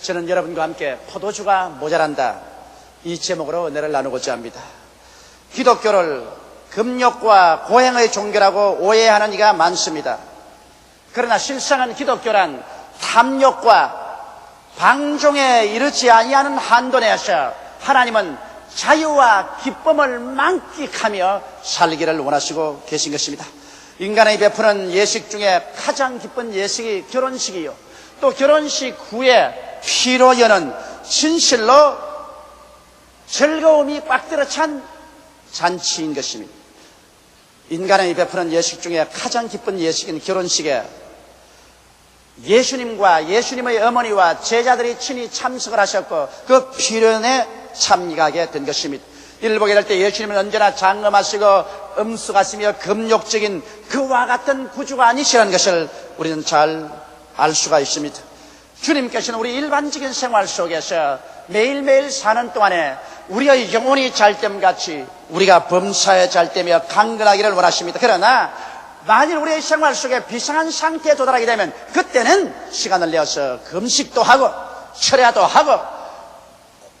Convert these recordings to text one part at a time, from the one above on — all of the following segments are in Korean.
저는 여러분과 함께 포도주가 모자란다, 이 제목으로 은혜를 나누고자 합니다. 기독교를 금욕과 고행의 종교라고 오해하는 이가 많습니다. 그러나 실상은 기독교란 탐욕과 방종에 이르지 아니하는 한도 내에서 하나님은 자유와 기쁨을 만끽하며 살기를 원하시고 계신 것입니다. 인간의 베푸는 예식 중에 가장 기쁜 예식이 결혼식이요, 또 결혼식 후에 피로 여는 진실로 즐거움이 꽉 들어찬 잔치인 것입니다. 인간의 베푸는 예식 중에 가장 기쁜 예식인 결혼식에 예수님과 예수님의 어머니와 제자들이 친히 참석을 하셨고 그 피련에 참가하게 된 것입니다. 이를 보게 될 때 예수님은 언제나 장엄하시고 엄숙하시며 금욕적인 그와 같은 구주가 아니시라는 것을 우리는 잘 알 수가 있습니다. 주님께서는 우리 일반적인 생활 속에서 매일매일 사는 동안에 우리의 영혼이 잘됨같이 우리가 범사에 잘되며 강건하기를 원하십니다. 그러나 만일 우리의 생활 속에 비상한 상태에 도달하게 되면 그때는 시간을 내어서 금식도 하고 철야도 하고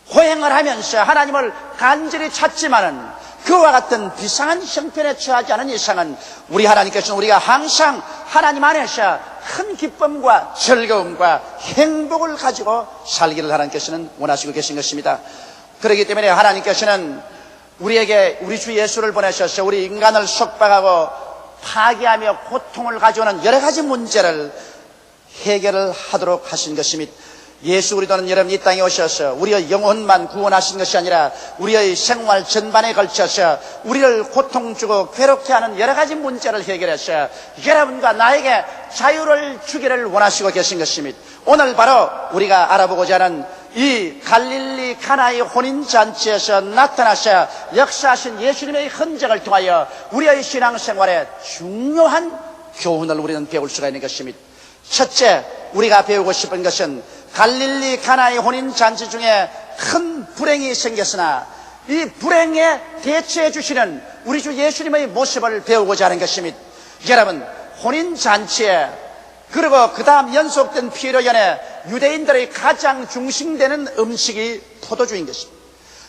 고행을 하면서 하나님을 간절히 찾지만은 그와 같은 비상한 형편에 처하지 않은 이상은 우리 하나님께서는 우리가 항상 하나님 안에서 큰 기쁨과 즐거움과 행복을 가지고 살기를 하나님께서는 원하시고 계신 것입니다. 그렇기 때문에 하나님께서는 우리에게 우리 주 예수를 보내셔서 우리 인간을 속박하고 파괴하며 고통을 가져오는 여러 가지 문제를 해결을 하도록 하신 것입니다. 예수 그리스도는 여러분 이 땅에 오셔서 우리의 영혼만 구원하신 것이 아니라 우리의 생활 전반에 걸쳐서 우리를 고통 주고 괴롭게 하는 여러 가지 문제를 해결해서 여러분과 나에게 자유를 주기를 원하시고 계신 것입니다. 오늘 바로 우리가 알아보고자 하는 이 갈릴리 가나의 혼인잔치에서 나타나셔 역사하신 예수님의 흔적을 통하여 우리의 신앙생활에 중요한 교훈을 우리는 배울 수가 있는 것입니다. 첫째, 우리가 배우고 싶은 것은 갈릴리 가나의 혼인잔치 중에 큰 불행이 생겼으나 이 불행에 대처해 주시는 우리 주 예수님의 모습을 배우고자 하는 것입니다. 여러분, 혼인잔치에 그리고 그 다음 연속된 피로연에 유대인들의 가장 중심되는 음식이 포도주인 것입니다.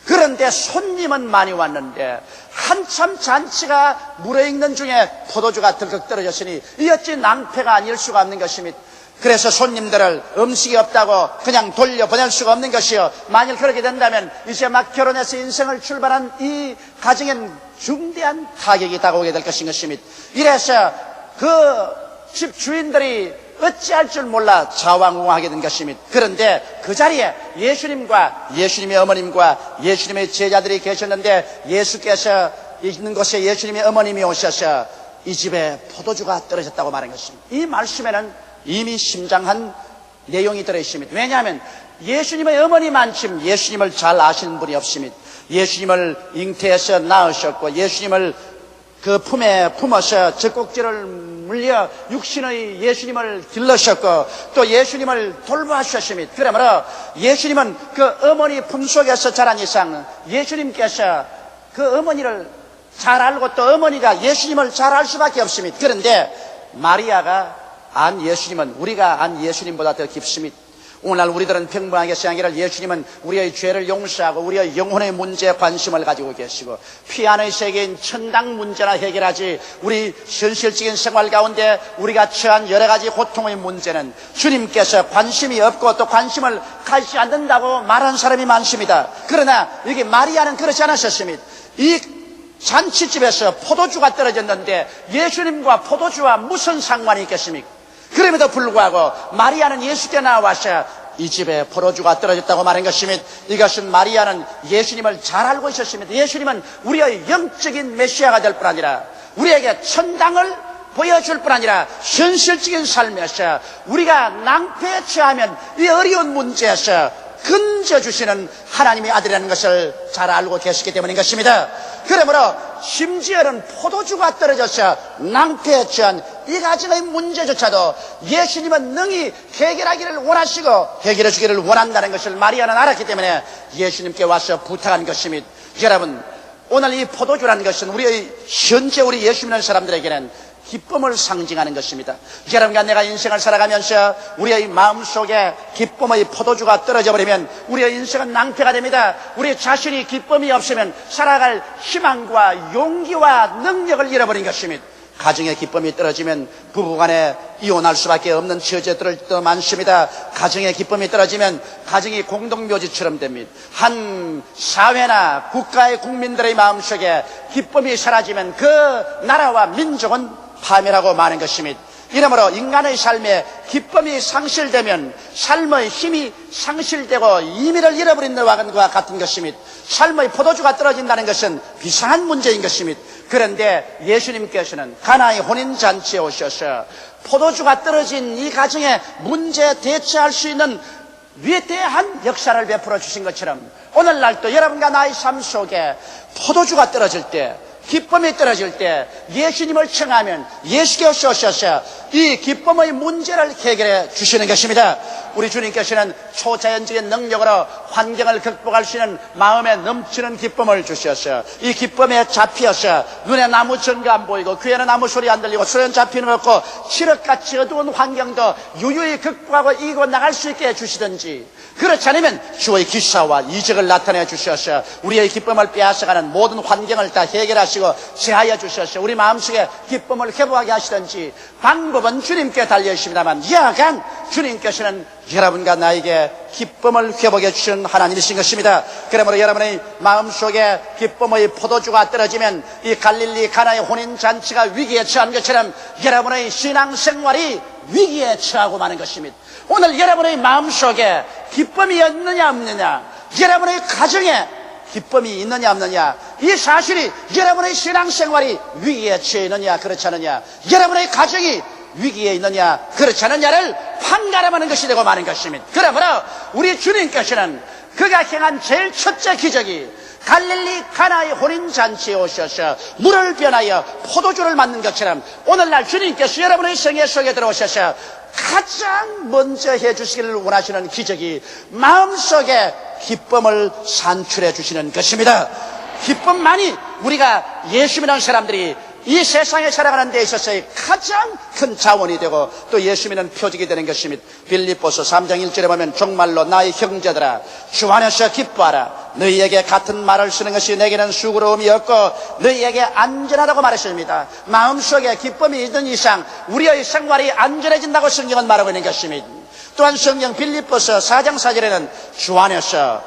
그런데 손님은 많이 왔는데 한참 잔치가 무르익는 중에 포도주가 덜컥 떨어졌으니 이 어찌 낭패가 아닐 수가 없는 것입니다. 그래서 손님들을 음식이 없다고 그냥 돌려보낼 수가 없는 것이요, 만일 그렇게 된다면 이제 막 결혼해서 인생을 출발한 이 가정엔 중대한 타격이 다가오게 될 것인 것입니다. 이래서 그 집 주인들이 어찌할 줄 몰라 자왕우왕하게 된 것입니다. 그런데 그 자리에 예수님과 예수님의 어머님과 예수님의 제자들이 계셨는데 예수께서 있는 곳에 예수님의 어머님이 오셔서 이 집에 포도주가 떨어졌다고 말한 것입니다. 이 말씀에는 이미 심장한 내용이 들어있습니다. 왜냐하면 예수님의 어머니만큼 예수님을 잘 아시는 분이 없습니다. 예수님을 잉태해서 낳으셨고 예수님을 그 품에 품어서 젖꼭지를 물려 육신의 예수님을 길러셨고 또 예수님을 돌보아주셨습니다. 그러므로 예수님은 그 어머니 품속에서 자란 이상 예수님께서 그 어머니를 잘 알고 또 어머니가 예수님을 잘 알 수밖에 없습니다. 그런데 마리아가 안 예수님은 우리가 안 예수님보다 더 깊습니다. 오늘날 우리들은 평범하게 생각하기를 예수님은 우리의 죄를 용서하고 우리의 영혼의 문제에 관심을 가지고 계시고 피 안의 세계인 천당 문제나 해결하지 우리 현실적인 생활 가운데 우리가 처한 여러 가지 고통의 문제는 주님께서 관심이 없고 또 관심을 가지지 않는다고 말하는 사람이 많습니다. 그러나 여기 마리아는 그렇지 않으셨습니다. 이 잔치집에서 포도주가 떨어졌는데 예수님과 포도주와 무슨 상관이 있겠습니까? 그럼에도 불구하고 마리아는 예수께 나와서 이 집에 포도주가 떨어졌다고 말한 것입니다. 이것은 마리아는 예수님을 잘 알고 있었습니다. 예수님은 우리의 영적인 메시아가 될 뿐 아니라 우리에게 천당을 보여줄 뿐 아니라 현실적인 삶에서 우리가 낭패에 처하면 이 어려운 문제에서 건져주시는 하나님의 아들이라는 것을 잘 알고 계시기 때문인 것입니다. 그러므로 심지어는 포도주가 떨어져서 낭패에 처한 이 가정의 문제조차도 예수님은 능히 해결하기를 원하시고 해결해 주기를 원한다는 것을 마리아는 알았기 때문에 예수님께 와서 부탁한 것입니다. 여러분, 오늘 이 포도주라는 것은 우리의 현재 우리 예수 믿는 사람들에게는 기쁨을 상징하는 것입니다. 여러분과 내가 인생을 살아가면서 우리의 마음속에 기쁨의 포도주가 떨어져 버리면 우리의 인생은 낭패가 됩니다. 우리 자신이 기쁨이 없으면 살아갈 희망과 용기와 능력을 잃어버린 것입니다. 가정의 기쁨이 떨어지면 부부간에 이혼할 수밖에 없는 처제들도 많습니다. 가정의 기쁨이 떨어지면 가정이 공동묘지처럼 됩니다. 한 사회나 국가의 국민들의 마음속에 기쁨이 사라지면 그 나라와 민족은 파멸하고 마는 것입니다. 이러므로 인간의 삶에 기쁨이 상실되면 삶의 힘이 상실되고 의미를 잃어버린 것과 같은 것입니다. 삶의 포도주가 떨어진다는 것은 비상한 문제인 것입니다. 그런데 예수님께서는 가나의 혼인잔치에 오셔서 포도주가 떨어진 이 가정에 문제 대처할 수 있는 위대한 역사를 베풀어 주신 것처럼 오늘날도 여러분과 나의 삶 속에 포도주가 떨어질 때, 기쁨이 떨어질 때 예수님을 청하면 예수께서 오셔서 이 기쁨의 문제를 해결해 주시는 것입니다. 우리 주님께서는 초자연적인 능력으로 환경을 극복할 수 있는 마음에 넘치는 기쁨을 주셔서 이 기쁨에 잡혀서 눈에 나무 전가 안 보이고 귀에는 아무 소리 안 들리고 손에는 잡히는 거 없고 칠흑같이 어두운 환경도 유유히 극복하고 이기고 나갈 수 있게 해주시든지, 그렇지 않으면 주의 기사와 이적을 나타내 주셔서 우리의 기쁨을 빼앗아가는 모든 환경을 다 해결하시고 제하여 주셔서 우리 마음속에 기쁨을 회복하게 하시든지 방법은 주님께 달려 있습니다만 여하간 주님께서는 여러분과 나에게 기쁨을 회복해 주시는 하나님이신 것입니다. 그러므로 여러분의 마음속에 기쁨의 포도주가 떨어지면 이 갈릴리 가나의 혼인잔치가 위기에 처한 것처럼 여러분의 신앙생활이 위기에 처하고 마는 것입니다. 오늘 여러분의 마음속에 기쁨이 있느냐 없느냐, 여러분의 가정에 기쁨이 있느냐 없느냐, 이 사실이 여러분의 신앙생활이 위기에 처해 있느냐 그렇지 않느냐, 여러분의 가정이 위기에 있느냐 그렇지 않느냐를 판가름하는 것이 되고 마는 것입니다. 그러므로 우리 주님께서는 그가 행한 제일 첫째 기적이 갈릴리 가나의 혼인잔치에 오셔서 물을 변하여 포도주를 만든 것처럼 오늘날 주님께서 여러분의 생애 속에 들어오셔서 가장 먼저 해주시기를 원하시는 기적이 마음속에 기쁨을 산출해 주시는 것입니다. 기쁨만이 우리가 예수 믿는 사람들이 이 세상에 살아가는 데 있어서의 가장 큰 자원이 되고 또 예수 믿는 표적이 되는 것입니다. 빌립보서 3장 1절에 보면 정말로 나의 형제들아 주 안에서 기뻐하라. 너희에게 같은 말을 쓰는 것이 내게는 수고로움이 없고 너희에게 안전하다고 말했습니다. 마음속에 기쁨이 있는 이상 우리의 생활이 안전해진다고 성경은 말하고 있는 것입니다. 또한 성경 빌립보서 4장 4절에는 주 안에서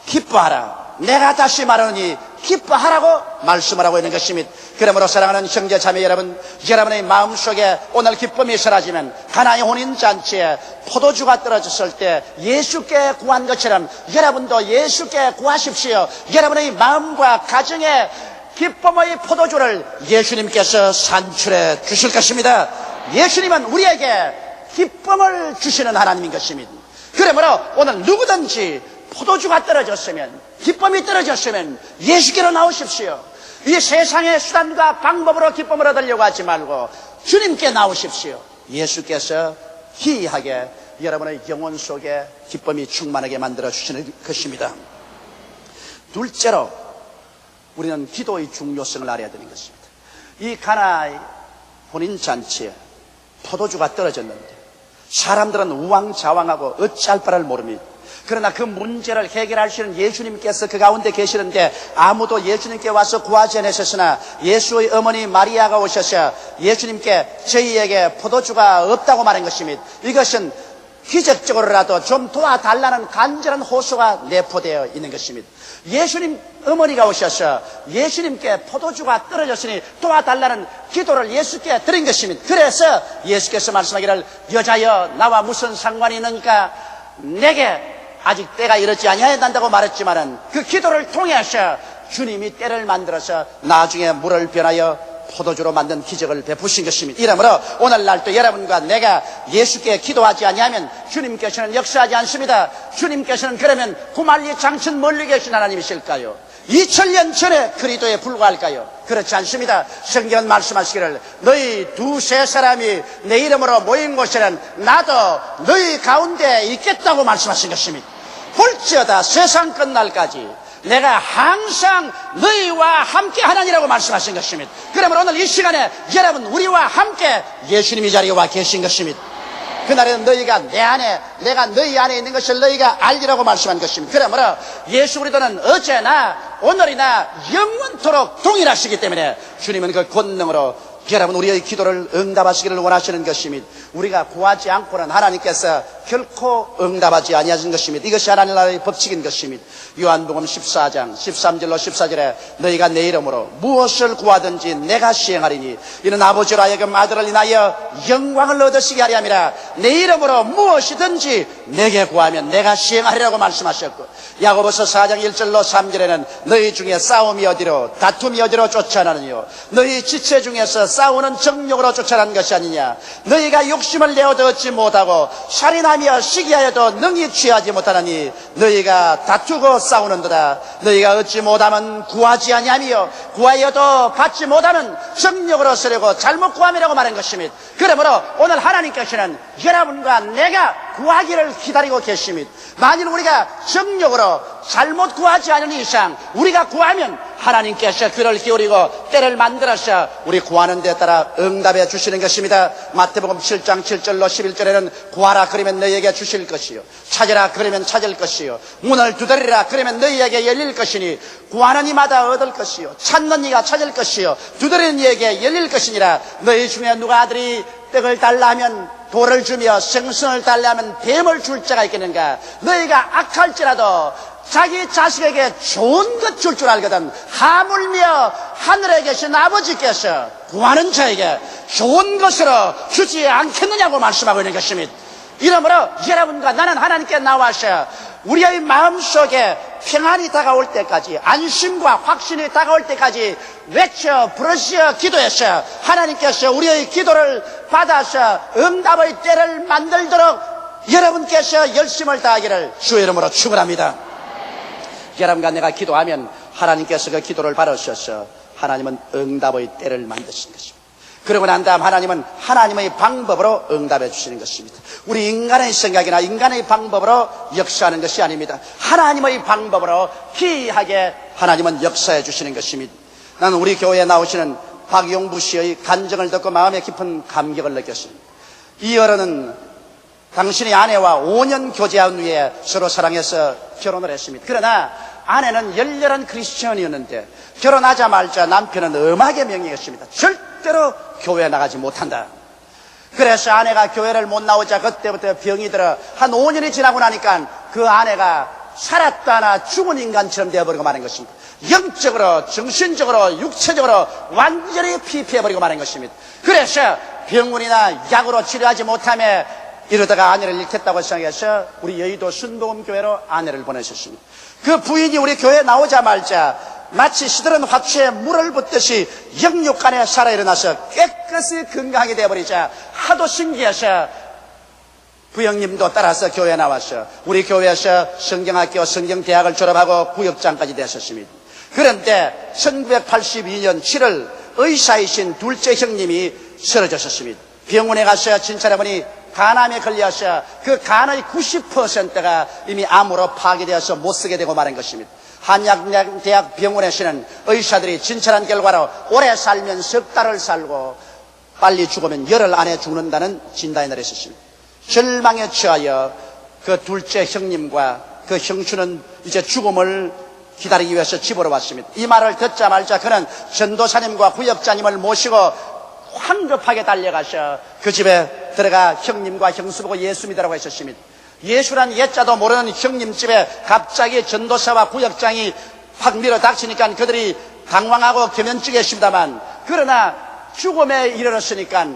기뻐하라. 내가 다시 말하노니 기뻐하라고 말씀을 하고 있는 것입니다. 그러므로 사랑하는 형제 자매 여러분, 여러분의 마음속에 오늘 기쁨이 사라지면 가나의 혼인잔치에 포도주가 떨어졌을 때 예수께 구한 것처럼 여러분도 예수께 구하십시오. 여러분의 마음과 가정에 기쁨의 포도주를 예수님께서 산출해 주실 것입니다. 예수님은 우리에게 기쁨을 주시는 하나님인 것입니다. 그러므로 오늘 누구든지 포도주가 떨어졌으면, 기쁨이 떨어졌으면 예수께로 나오십시오. 이 세상의 수단과 방법으로 기쁨을 얻으려고 하지 말고 주님께 나오십시오. 예수께서 희희하게 여러분의 영혼 속에 기쁨이 충만하게 만들어 주시는 것입니다. 둘째로 우리는 기도의 중요성을 알아야 되는 것입니다. 이 가나의 혼인잔치에 포도주가 떨어졌는데 사람들은 우왕좌왕하고 어찌할 바를 모릅니다. 그러나 그 문제를 해결할 수 있는 예수님께서 그 가운데 계시는데 아무도 예수님께 와서 구하지 않으셨으나 예수의 어머니 마리아가 오셔서 예수님께 저희에게 포도주가 없다고 말한 것입니다. 이것은 기적적으로라도 좀 도와달라는 간절한 호소가 내포되어 있는 것입니다. 예수님 어머니가 오셔서 예수님께 포도주가 떨어졌으니 도와달라는 기도를 예수께 드린 것입니다. 그래서 예수께서 말씀하기를 여자여 나와 무슨 상관이 있느니까 내게 아직 때가 이르지 아니하여야 한다고 말했지만은 그 기도를 통해서 주님이 때를 만들어서 나중에 물을 변하여 포도주로 만든 기적을 베푸신 것입니다. 이러므로 오늘날도 여러분과 내가 예수께 기도하지 아니하면 주님께서는 역사하지 않습니다. 주님께서는 그러면 구말리 장천 멀리 계신 하나님이실까요? 2000년 전에 그리스도에 불과할까요? 그렇지 않습니다. 성경은 말씀하시기를 너희 두세 사람이 내 이름으로 모인 곳에는 나도 너희 가운데 있겠다고 말씀하신 것입니다. 볼지어다 세상 끝날까지 내가 항상 너희와 함께 하나니라고 말씀하신 것입니다. 그러면 오늘 이 시간에 여러분 우리와 함께 예수님이 자리에 와 계신 것입니다. 그날에는 너희가 내 안에, 내가 너희 안에 있는 것을 너희가 알리라고 말씀한 것입니다. 그러므로 예수 그리스도는 어제나 오늘이나 영원토록 동일하시기 때문에 주님은 그 권능으로 여러분 우리의 기도를 응답하시기를 원하시는 것입니다. 우리가 구하지 않고는 하나님께서 결코 응답하지 아니하신 것입니다. 이것이 하나님 나라의 법칙인 것입니다. 요한복음 14장 13절로 14절에 너희가 내 이름으로 무엇을 구하든지 내가 시행하리니 이는 아버지로 하여금 아들을 인하여 영광을 얻으시게 하리 함이라. 내 이름으로 무엇이든지 내게 구하면 내가 시행하리라고 말씀하셨고, 야고보서 4장 1절로 3절에는 너희 중에 싸움이 어디로 다툼이 어디로 쫓아나느뇨 너희 지체 중에서 싸우는 정욕으로 쫓아난 것이 아니냐. 너희가 욕심을 내어도 얻지 못하고 살인하며 시기하여도 능히 취하지 못하느니 너희가 다투고 싸우는도다. 너희가 얻지 못하면 구하지 아니하며 구하여도 받지 못하면 정욕으로 쓰려고 잘못 구함이라고 말한 것입니다. 그러므로 오늘 하나님께서는 여러분과 내가 구하기를 기다리고 계십니다. 만일 우리가 정욕으로 잘못 구하지 않은 이상 우리가 구하면 하나님께서 귀를 기울이고 때를 만들어서 우리 구하는 데 따라 응답해 주시는 것입니다. 마태복음 7장 7절로 11절에는 구하라 그러면 너희에게 주실 것이요 찾으라 그러면 찾을 것이요 문을 두드리라 그러면 너희에게 열릴 것이니 구하는 이마다 얻을 것이요 찾는 이가 찾을 것이요 두드리는 이에게 열릴 것이니라. 너희 중에 누가 아들이 떡을 달라 하면 돌을 주며 생선을 달라 하면 뱀을 줄 자가 있겠는가. 너희가 악할지라도 자기 자식에게 좋은 것 줄 줄 알거든 하물며 하늘에 계신 아버지께서 구하는 자에게 좋은 것으로 주지 않겠느냐고 말씀하고 있는 것입니다. 이러므로 여러분과 나는 하나님께 나와서 우리의 마음속에 평안이 다가올 때까지, 안심과 확신이 다가올 때까지 외쳐 부르시어 기도해서 하나님께서 우리의 기도를 받아서 응답의 때를 만들도록 여러분께서 열심을 다하기를 주의 이름으로 축원합니다. 여러분과 내가 기도하면 하나님께서 그 기도를 받으셔서 하나님은 응답의 때를 만드신 것입니다. 그러고 난 다음 하나님은 하나님의 방법으로 응답해 주시는 것입니다. 우리 인간의 생각이나 인간의 방법으로 역사하는 것이 아닙니다. 하나님의 방법으로 기이하게 하나님은 역사해 주시는 것입니다. 나는 우리 교회에 나오시는 박용부 씨의 간증을 듣고 마음에 깊은 감격을 느꼈습니다. 이 어른은 당신의 아내와 5년 교제한 후에 서로 사랑해서 결혼을 했습니다. 그러나 아내는 열렬한 크리스천이었는데 결혼하자마자 남편은 음악의 명이었습니다. 절대로 교회에 나가지 못한다. 그래서 아내가 교회를 못 나오자 그때부터 병이 들어 한 5년이 지나고 나니까 그 아내가 살았다나 죽은 인간처럼 되어버리고 마는 것입니다. 영적으로, 정신적으로, 육체적으로 완전히 피폐해버리고 마는 것입니다. 그래서 병원이나 약으로 치료하지 못하며 이러다가 아내를 잃겠다고 생각해서 우리 여의도 순복음교회로 아내를 보내셨습니다. 그 부인이 우리 교회에 나오자마자 마치 시들은 화초에 물을 붓듯이 영육간에 살아 일어나서 깨끗이 건강하게 되어버리자 하도 신기해서 부형님도 따라서 교회에 나왔어. 우리 교회에서 성경학교 성경대학을 졸업하고 구역장까지 되셨습니다. 그런데 1982년 7월 의사이신 둘째 형님이 쓰러졌습니다. 병원에 가서 진찰해보니 간암에 걸려서 그 간의 90%가 이미 암으로 파괴되어서 못쓰게 되고 마는 것입니다. 한약대학 병원에서는 의사들이 진찰한 결과로 오래 살면 석 달을 살고 빨리 죽으면 열흘 안에 죽는다는 진단이 내렸습니다. 절망에 처하여 그 둘째 형님과 그 형수는 이제 죽음을 기다리기 위해서 집으로 왔습니다. 이 말을 듣자마자 그는 전도사님과 구역자님을 모시고 황급하게 달려가서 그 집에 들어가 형님과 형수 보고 예수 믿으라고 했었습니다. 예수란 예자도 모르는 형님 집에 갑자기 전도사와 구역장이 확 밀어닥치니까 그들이 당황하고 겸연쩍었습니다만, 그러나 죽음에 이르렀으니까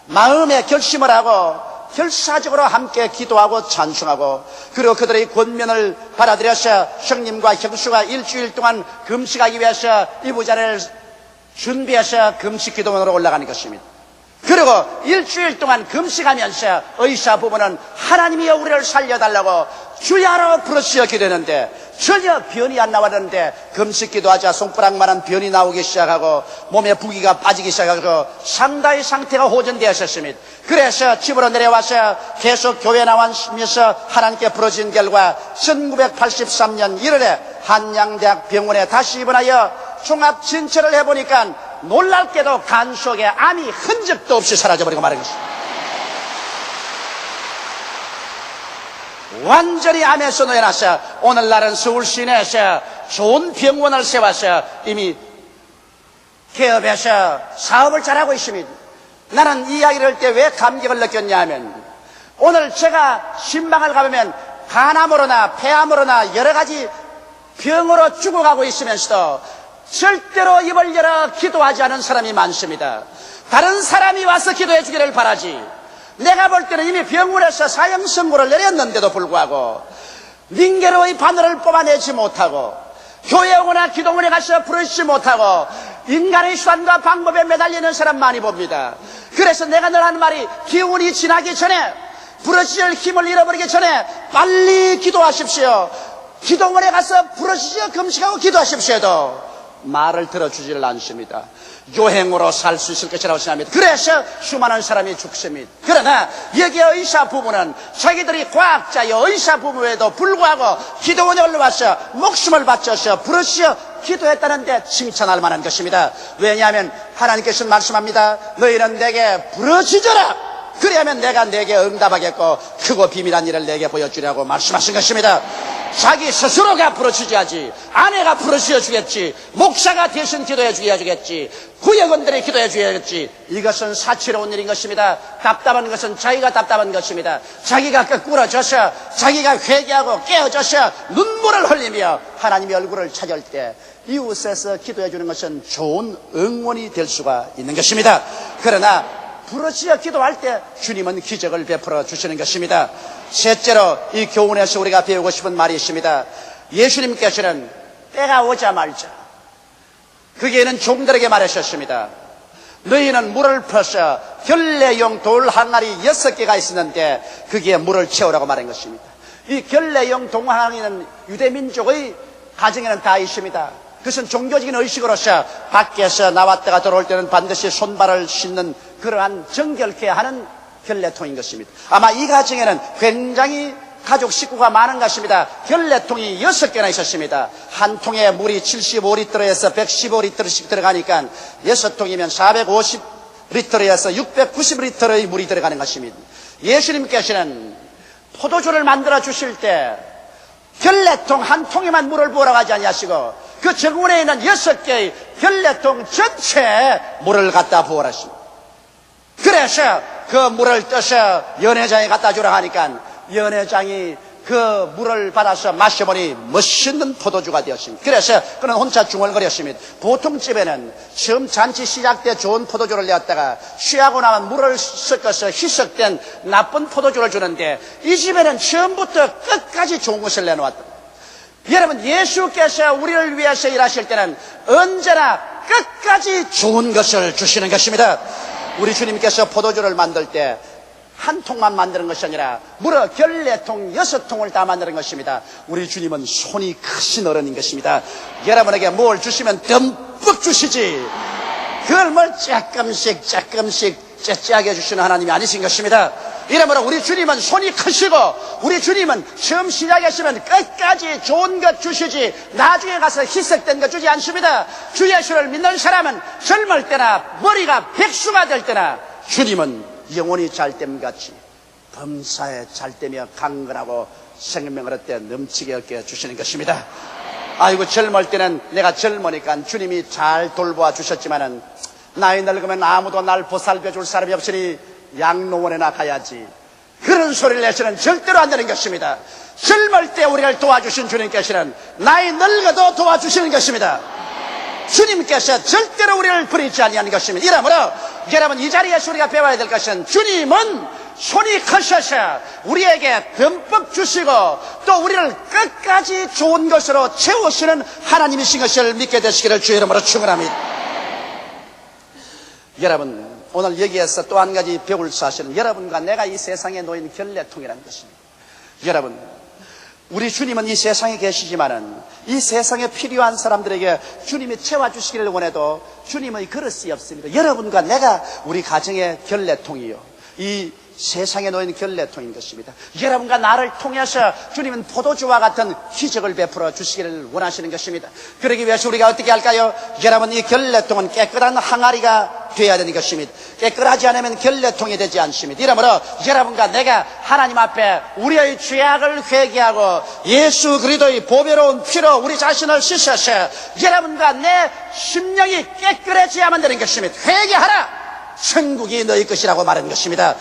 마음에 결심을 하고 결사적으로 함께 기도하고 찬송하고, 그리고 그들의 권면을 받아들여서 형님과 형수가 일주일 동안 금식하기 위해서 이부자리를 준비해서 금식 기도원으로 올라가는 것입니다. 그리고 일주일 동안 금식하면서 의사 부부는 하나님이여 우리를 살려달라고 주야로 부르시어 기도했는데 전혀 변이 안 나왔는데 금식 기도하자 손가락만한 변이 나오기 시작하고 몸에 부기가 빠지기 시작하고 상당히 상태가 호전되었습니다. 그래서 집으로 내려와서 계속 교회 나와면서 하나님께 부르짖은 결과 1983년 1월에 한양대학 병원에 다시 입원하여 종합 진찰을 해보니까 놀랍게도 간 속에 암이 흔적도 없이 사라져버리고 말한 것입니다. 완전히 암에서 놓여놨어. 오늘날은 서울 시내에서 좋은 병원을 세워서 이미 개업해서 사업을 잘하고 있습니다. 나는 이 이야기를 할 때 왜 감격을 느꼈냐 하면 오늘 제가 신방을 가보면 간암으로나 폐암으로나 여러 가지 병으로 죽어가고 있으면서도 절대로 입을 열어 기도하지 않은 사람이 많습니다. 다른 사람이 와서 기도해 주기를 바라지, 내가 볼 때는 이미 병원에서 사형 선고를 내렸는데도 불구하고 링게로의 바늘을 뽑아내지 못하고 교회 오거나 기도원에 가서 부르지 못하고 인간의 수단과 방법에 매달리는 사람 많이 봅니다. 그래서 내가 늘 하는 말이 기운이 지나기 전에, 부르짖을 힘을 잃어버리기 전에 빨리 기도하십시오. 기도원에 가서 부르짖어 금식하고 기도하십시오도 말을 들어주지를 않습니다. 요행으로 살 수 있을 것이라고 생각합니다. 그래서 수많은 사람이 죽습니다. 그러나 여기 의사 부부는 자기들이 과학자여 의사 부부에도 불구하고 기도원에 올라와서 목숨을 바쳐서 부르짖어 기도했다는데 칭찬할 만한 것입니다. 왜냐하면 하나님께서는 말씀합니다. 너희는 내게 부르짖어라. 그래야면 내가 내게 응답하겠고 크고 비밀한 일을 내게 보여주려고 말씀하신 것입니다. 자기 스스로가 부르짖어야지, 아내가 부르짖어 주겠지, 목사가 대신 기도해 주겠지, 구역원들이 기도해 주겠지. 이것은 사치로운 일인 것입니다. 답답한 것은 자기가 답답한 것입니다. 자기가 끄꾸러져서 자기가 회개하고 깨어져서 눈물을 흘리며 하나님의 얼굴을 찾을 때 이웃에서 기도해 주는 것은 좋은 응원이 될 수가 있는 것입니다. 그러나 부르짖어 기도할 때 주님은 기적을 베풀어 주시는 것입니다. 셋째로 이 교훈에서 우리가 배우고 싶은 말이 있습니다. 예수님께서는 때가 오자마자 거기에는 종들에게 말하셨습니다. 너희는 물을 퍼서 결례용 돌 항아리 6개가 있었는데 거기에 물을 채우라고 말한 것입니다. 이 결례용 동항아리는 유대민족의 가정에는 다 있습니다. 그것은 종교적인 의식으로서 밖에서 나왔다가 들어올 때는 반드시 손발을 씻는 그러한 정결케 하는 결례통인 것입니다. 아마 이 가정에는 굉장히 가족 식구가 많은 것입니다. 결례통이 6개나 있었습니다. 한 통에 물이 75리터에서 115리터씩 들어가니까 6통이면 450리터에서 690리터의 물이 들어가는 것입니다. 예수님께서는 포도주를 만들어 주실 때 결례통 한 통에만 물을 부으라고 하지 아니하시고 그 정원에 있는 6개의 결례통 전체에 물을 갖다 부으라십니다. 그래서 그 물을 떠서 연회장에 갖다 주라 하니까 연회장이 그 물을 받아서 마셔보니 멋있는 포도주가 되었습니다. 그래서 그는 혼자 중얼거렸습니다. 보통 집에는 처음 잔치 시작 때 좋은 포도주를 내었다가 취하고 나면 물을 섞어서 희석된 나쁜 포도주를 주는데 이 집에는 처음부터 끝까지 좋은 것을 내놓았다. 여러분, 예수께서 우리를 위해서 일하실 때는 언제나 끝까지 좋은 것을 주시는 것입니다. 우리 주님께서 포도주를 만들 때 한 통만 만드는 것이 아니라 무려 결례통 6통을 다 만드는 것입니다. 우리 주님은 손이 크신 어른인 것입니다. 여러분에게 뭘 주시면 듬뿍 주시지 그걸 뭘 조금씩 째째하게 주시는 하나님이 아니신 것입니다. 이러므로 우리 주님은 손이 크시고 우리 주님은 처음 시작하시면 끝까지 좋은 것 주시지 나중에 가서 희석된 것 주지 않습니다. 주 예수를 믿는 사람은 젊을 때나 머리가 백수가 될 때나 주님은 영혼이 잘됨같이 범사에 잘되며 강건하고 생명을 얻되 넘치게 얻게 주시는 것입니다. 아이고, 젊을 때는 내가 젊으니까 주님이 잘 돌보아 주셨지만은 나이 늙으면 아무도 날 보살펴 줄 사람이 없으니 양로원에나 가야지, 그런 소리를 내서는 절대로 안 되는 것입니다. 젊을 때 우리를 도와주신 주님께서는 나이 늙어도 도와주시는 것입니다. 주님께서 절대로 우리를 버리지 아니하는 것입니다. 이러므로 여러분, 이 자리에서 우리가 배워야 될 것은 주님은 손이 크셔서 우리에게 듬뿍 주시고 또 우리를 끝까지 좋은 것으로 채우시는 하나님이신 것을 믿게 되시기를 주의 이름으로 축원합니다. 여러분, 오늘 여기에서 또 한 가지 배울 사실은 여러분과 내가 이 세상에 놓인 결례통이라는 것입니다. 여러분, 우리 주님은 이 세상에 계시지만은 이 세상에 필요한 사람들에게 주님이 채워주시기를 원해도 주님의 그릇이 없습니다. 여러분과 내가 우리 가정의 결례통이요, 이 세상에 놓인 결례통인 것입니다. 여러분과 나를 통해서 주님은 포도주와 같은 기적을 베풀어 주시기를 원하시는 것입니다. 그러기 위해서 우리가 어떻게 할까요? 여러분, 이 결례통은 깨끗한 항아리가 되어야 되는 것입니다. 깨끗하지 않으면 결례통이 되지 않습니다. 이러므로 여러분과 내가 하나님 앞에 우리의 죄악을 회개하고 예수 그리스도의 보배로운 피로 우리 자신을 씻어서 여러분과 내 심령이 깨끗해져야만 되는 것입니다. 회개하라! 천국이 너희 것이라고 말하는 것입니다.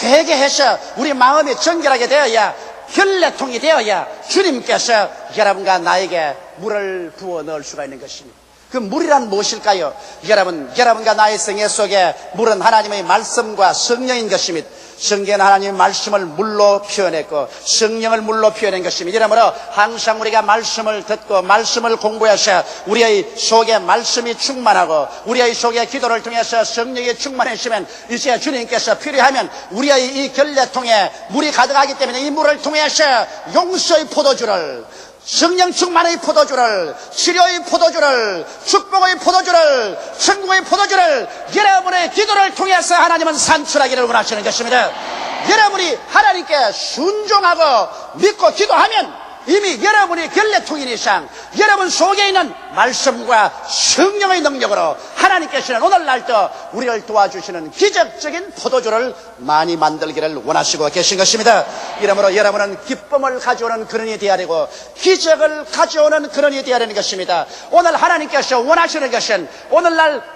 회개해서 우리 마음이 정결하게 되어야, 결례통이 되어야 주님께서 여러분과 나에게 물을 부어 넣을 수가 있는 것입니다. 그 물이란 무엇일까요? 여러분과 나의 생애 속에 물은 하나님의 말씀과 성령인 것입니다. 성경은 하나님의 말씀을 물로 표현했고 성령을 물로 표현한 것입니다. 이러므로 항상 우리가 말씀을 듣고 말씀을 공부해서 우리의 속에 말씀이 충만하고 우리의 속에 기도를 통해서 성령이 충만해지면 이제 주님께서 필요하면 우리의 이 결례통에 물이 가득하기 때문에 이 물을 통해서 용서의 포도주를, 성령 충만의 포도주를, 치료의 포도주를, 축복의 포도주를, 천국의 포도주를 여러분의 기도를 통해서 하나님은 산출하기를 원하시는 것입니다. 여러분이 하나님께 순종하고 믿고 기도하면 이미 여러분이 결례통인 이상 여러분 속에 있는 말씀과 성령의 능력으로 하나님께서는 오늘날도 우리를 도와주시는 기적적인 포도주를 많이 만들기를 원하시고 계신 것입니다. 이러므로 여러분은 기쁨을 가져오는 그런이 되어야 되고 기적을 가져오는 그런이 되어야 되는 것입니다. 오늘 하나님께서 원하시는 것은 오늘날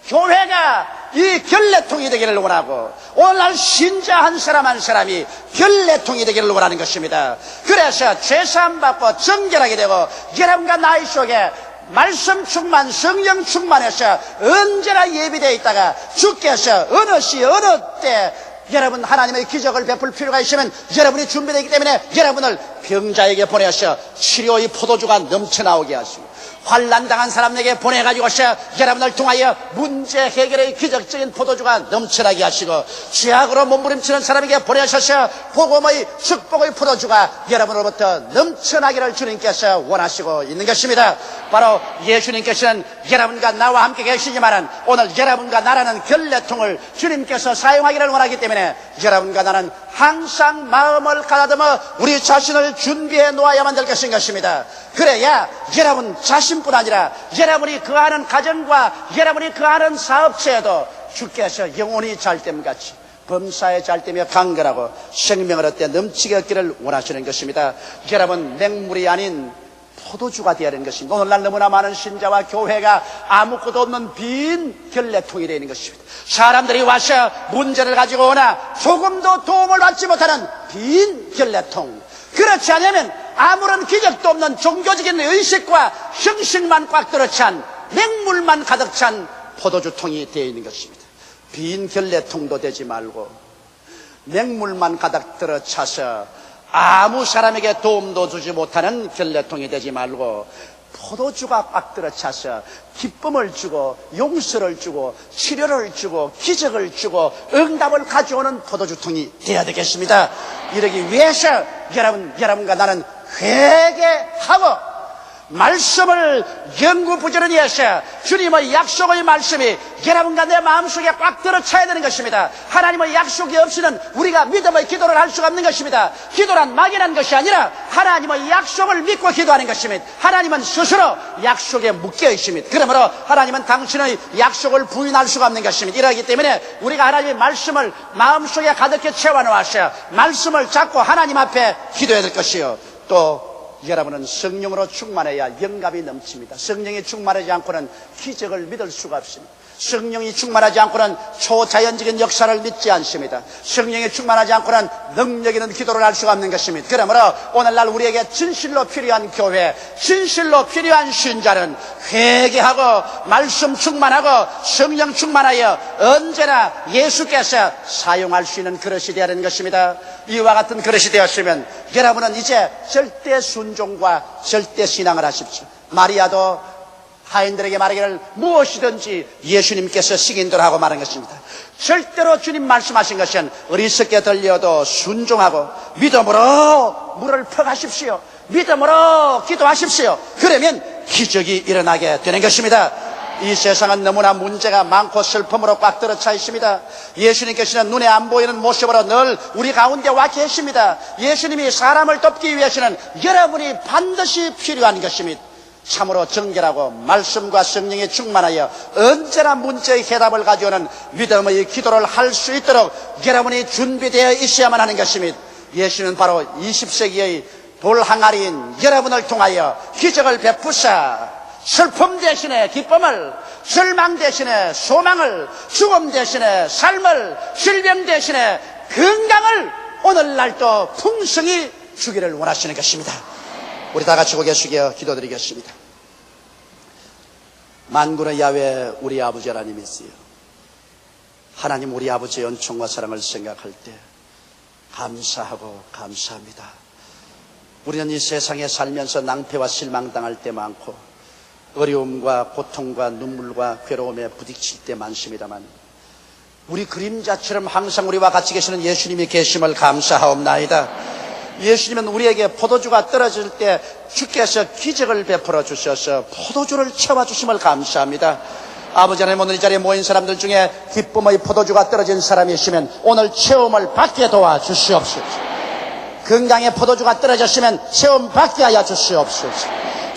교회가 이 결례통이 되기를 원하고 오늘날 신자 한 사람 한 사람이 결례통이 되기를 원하는 것입니다. 그래서 죄사함 받고 정결하게 되고 여러분과 나의 속에 말씀 충만, 성령 충만해서 언제나 예비되어 있다가 주께서 어느 시 어느 때 여러분 하나님의 기적을 베풀 필요가 있으면 여러분이 준비되어 있기 때문에 여러분을 병자에게 보내서 치료의 포도주가 넘쳐나오게 하시고 환난당한 사람에게 보내가지고서 여러분을 통하여 문제 해결의 기적적인 포도주가 넘쳐나게 하시고 죄악으로 몸부림치는 사람에게 보내셔서 복음의 축복의 포도주가 여러분으로부터 넘쳐나기를 주님께서 원하시고 있는 것입니다. 바로 예수님께서는 여러분과 나와 함께 계시지만은 오늘 여러분과 나라는 결례통을 주님께서 사용하기를 원하기 때문에 여러분과 나는 항상 마음을 가다듬어 우리 자신을 준비해 놓아야만 될 것입니다. 그래야 여러분 자신뿐 아니라 여러분이 거하는 가정과 여러분이 거하는 사업체에도 주께서 영원히 잘됨같이 범사에 잘되며 강건하고 생명을 얻되 넘치게 얻기를 원하시는 것입니다. 여러분 맹물이 아닌 포도주가 되어야 하는 것입니다. 오늘날 너무나 많은 신자와 교회가 아무것도 없는 빈 결례통이 되는 것입니다. 사람들이 와서 문제를 가지고 오나 조금도 도움을 받지 못하는 빈 결례통. 그렇지 않으면 아무런 기적도 없는 종교적인 의식과 형식만 꽉 들어찬 맹물만 가득 찬 포도주통이 되어 있는 것입니다. 빈 결례통도 되지 말고 맹물만 가득 들어차서 아무 사람에게 도움도 주지 못하는 결례통이 되지 말고 포도주가 꽉 들어차서 기쁨을 주고 용서를 주고 치료를 주고 기적을 주고 응답을 가져오는 포도주통이 되어야 되겠습니다. 이러기 위해서 여러분과 나는 회개하고 말씀을 연구부지런히 해서 주님의 약속의 말씀이 여러분과 내 마음속에 꽉 들어차야 되는 것입니다. 하나님의 약속이 없이는 우리가 믿음의 기도를 할 수가 없는 것입니다. 기도란 막연한 것이 아니라 하나님의 약속을 믿고 기도하는 것입니다. 하나님은 스스로 약속에 묶여 있습니다. 그러므로 하나님은 당신의 약속을 부인할 수가 없는 것입니다. 이러기 때문에 우리가 하나님의 말씀을 마음속에 가득히 채워놓아서 말씀을 잡고 하나님 앞에 기도해야 될 것이요, 또 여러분은 성령으로 충만해야 영감이 넘칩니다. 성령이 충만하지 않고는 기적을 믿을 수가 없습니다. 성령이 충만하지 않고는 초자연적인 역사를 믿지 않습니다. 성령이 충만하지 않고는 능력 있는 기도를 할 수가 없는 것입니다. 그러므로 오늘날 우리에게 진실로 필요한 교회, 진실로 필요한 신자는 회개하고 말씀 충만하고 성령 충만하여 언제나 예수께서 사용할 수 있는 그릇이 되어야 하는 것입니다. 이와 같은 그릇이 되었으면 여러분은 이제 절대 순종과 절대 신앙을 하십시오. 마리아도 하인들에게 말하기를 무엇이든지 예수님께서 시킨대로 하고 말한 것입니다. 절대로 주님 말씀하신 것은 어리석게 들려도 순종하고 믿음으로 물을 퍼가십시오. 믿음으로 기도하십시오. 그러면 기적이 일어나게 되는 것입니다. 이 세상은 너무나 문제가 많고 슬픔으로 꽉 들어차 있습니다. 예수님께서는 눈에 안 보이는 모습으로 늘 우리 가운데 와 계십니다. 예수님이 사람을 돕기 위해서는 여러분이 반드시 필요한 것입니다. 참으로 정결하고 말씀과 성령에 충만하여 언제나 문제의 해답을 가져오는 믿음의 기도를 할 수 있도록 여러분이 준비되어 있어야만 하는 것입니다. 예수는 바로 20세기의 돌항아리인 여러분을 통하여 기적을 베푸사 슬픔 대신에 기쁨을, 절망 대신에 소망을, 죽음 대신에 삶을, 질병 대신에 건강을 오늘날도 풍성히 주기를 원하시는 것입니다. 우리 다 같이 고개 숙여 기도드리겠습니다. 만군의 야훼 우리 아버지 하나님이시여, 하나님 우리 아버지의 은총과 사랑을 생각할 때 감사하고 감사합니다. 우리는 이 세상에 살면서 낭패와 실망당할 때 많고 어려움과 고통과 눈물과 괴로움에 부딪힐 때 많습니다만 우리 그림자처럼 항상 우리와 같이 계시는 예수님이 계심을 감사하옵나이다. 예수님은 우리에게 포도주가 떨어질 때 주께서 기적을 베풀어 주셔서 포도주를 채워 주심을 감사합니다. 아버지 하나님, 오늘 이 자리에 모인 사람들 중에 기쁨의 포도주가 떨어진 사람이 있으면 오늘 체험을 받게 도와주시옵소서. 건강의 포도주가 떨어졌으면 체험 받게 하여 주시옵소서.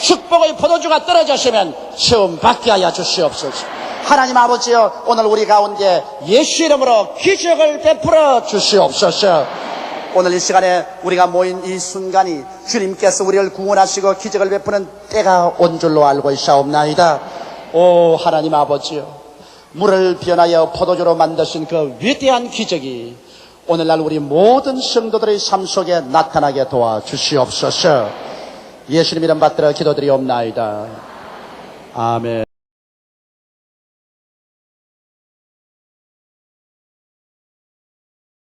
축복의 포도주가 떨어졌으면 체험 받게 하여 주시옵소서. 하나님 아버지여, 오늘 우리 가운데 예수 이름으로 기적을 베풀어 주시옵소서. 오늘 이 시간에 우리가 모인 이 순간이 주님께서 우리를 구원하시고 기적을 베푸는 때가 온 줄로 알고 있사옵나이다. 오 하나님 아버지여, 물을 변하여 포도주로 만드신 그 위대한 기적이 오늘날 우리 모든 성도들의 삶 속에 나타나게 도와주시옵소서. 예수님 이름 받들어 기도드리옵나이다. 아멘.